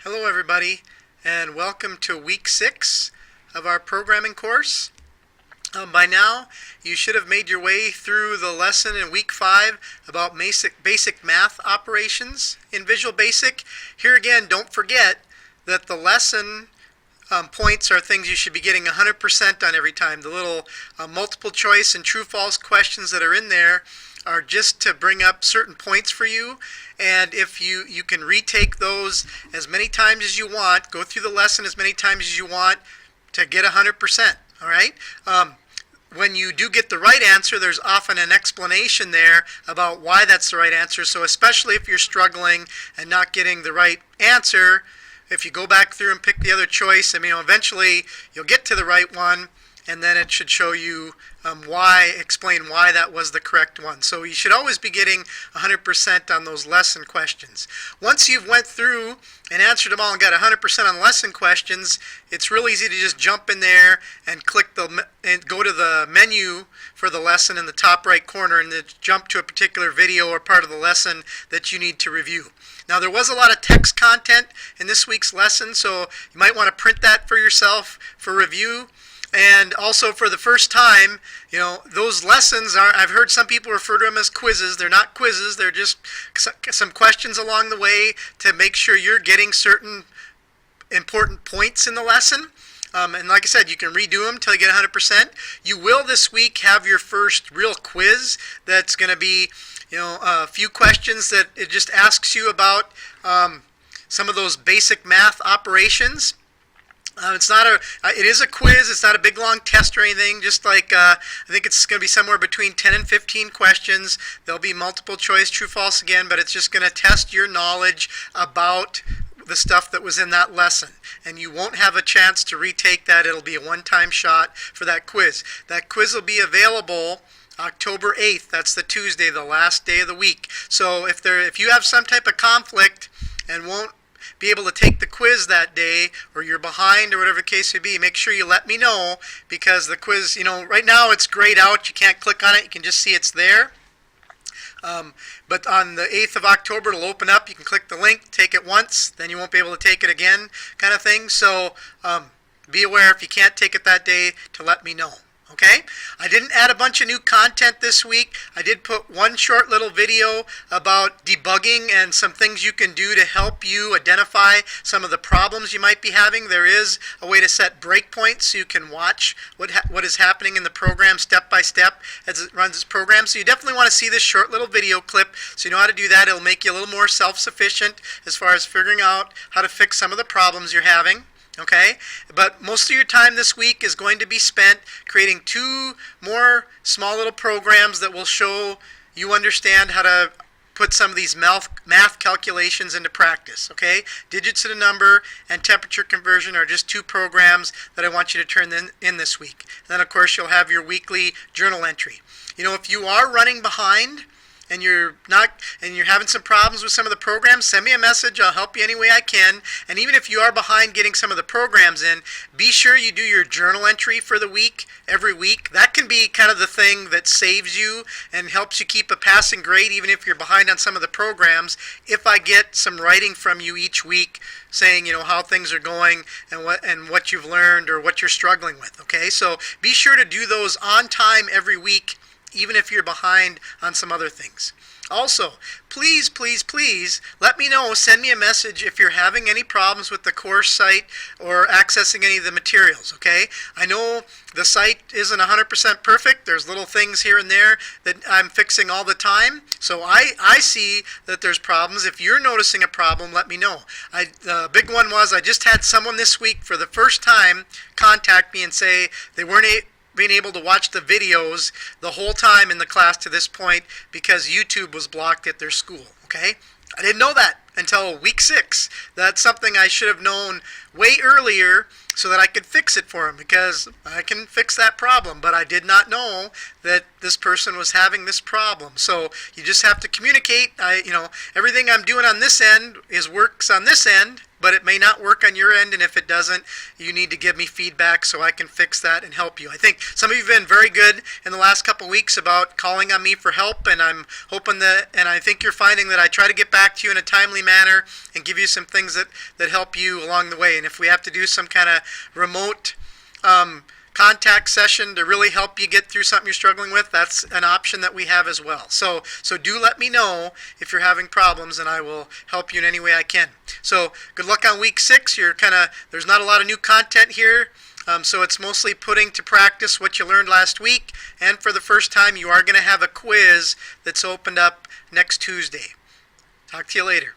Hello everybody, and welcome to week 6 of our programming course. By now you should have made your way through the lesson in week 5 about basic math operations in Visual Basic. Here again, don't forget that the lesson points are things you should be getting 100% on every time. The little multiple choice and true-false questions that are in there are just to bring up certain points for you, and if you can retake those as many times as you want, go through the lesson as many times as you want to get 100%. All right. When you do get the right answer, there's often an explanation there about why that's the right answer. So especially if you're struggling and not getting the right answer, if you go back through and pick the other choice, eventually you'll get to the right one, and then it should show you explain why that was the correct one. So you should always be getting 100% on those lesson questions. Once you've went through and answered them all and got 100% on lesson questions, it's real easy to just jump in there and go to the menu for the lesson in the top right corner and then jump to a particular video or part of the lesson that you need to review. Now, there was a lot of text content in this week's lesson, so you might want to print that for yourself for review. And also, for the first time, those lessons I've heard some people refer to them as quizzes. They're not quizzes. They're just some questions along the way to make sure you're getting certain important points in the lesson. And like I said, you can redo them until you get 100%. You will this week have your first real quiz that's going to be a few questions that it just asks you about some of those basic math operations. It is a quiz. It's not a big long test or anything. Just like I think it's going to be somewhere between 10 and 15 questions. There'll be multiple choice, true, false again, but it's just going to test your knowledge about the stuff that was in that lesson. And you won't have a chance to retake that. It'll be a one-time shot for that quiz. That quiz will be available October 8th. That's the Tuesday, the last day of the week. So if you have some type of conflict and won't be able to take the quiz that day, or you're behind or whatever the case may be, make sure you let me know, because the quiz, right now it's grayed out. You can't click on it. You can just see it's there. But on the 8th of October, it'll open up. You can click the link, take it once, then you won't be able to take it again, kind of thing. So be aware if you can't take it that day to let me know. Okay? I didn't add a bunch of new content this week. I did put one short little video about debugging and some things you can do to help you identify some of the problems you might be having. There is a way to set breakpoints so you can watch what is happening in the program step by step as it runs its program. So you definitely want to see this short little video clip so you know how to do that. It'll make you a little more self-sufficient as far as figuring out how to fix some of the problems you're having. Okay, but most of your time this week is going to be spent creating 2 more small little programs that will show you understand how to put some of these math calculations into practice. Okay, digits in a number and temperature conversion are just 2 programs that I want you to turn in this week. And then of course you'll have your weekly journal entry. If you are running behind and you're having some problems with some of the programs, send me a message. I'll help you any way I can. And even if you are behind getting some of the programs in, be sure you do your journal entry for the week, every week. That can be kind of the thing that saves you and helps you keep a passing grade even if you're behind on some of the programs. If I get some writing from you each week saying, how things are going and what you've learned or what you're struggling with. Okay, so be sure to do those on time every week, even if you're behind on some other things. Also, please, please, please let me know. Send me a message if you're having any problems with the course site or accessing any of the materials, okay? I know the site isn't 100% perfect. There's little things here and there that I'm fixing all the time. So I see that there's problems. If you're noticing a problem, let me know. The big one was I just had someone this week for the first time contact me and say they weren't being able to watch the videos the whole time in the class to this point because YouTube was blocked at their school. Okay? I didn't know that until week 6. That's something I should have known way earlier so that I could fix it for them, because I can fix that problem, but I did not know that this person was having this problem. So you just have to communicate. Everything I'm doing on this end works on this end, but it may not work on your end, and if it doesn't, you need to give me feedback so I can fix that and help you. I think some of you have been very good in the last couple weeks about calling on me for help, and I'm hoping that, and I think you're finding that I try to get back to you in a timely manner and give you some things that help you along the way. And if we have to do some kind of remote contact session to really help you get through something you're struggling with, that's an option that we have as well. So do let me know if you're having problems, and I will help you in any way I can. So good luck on week 6. There's not a lot of new content here, so it's mostly putting to practice what you learned last week, and for the first time you are going to have a quiz that's opened up next Tuesday. Talk to you later.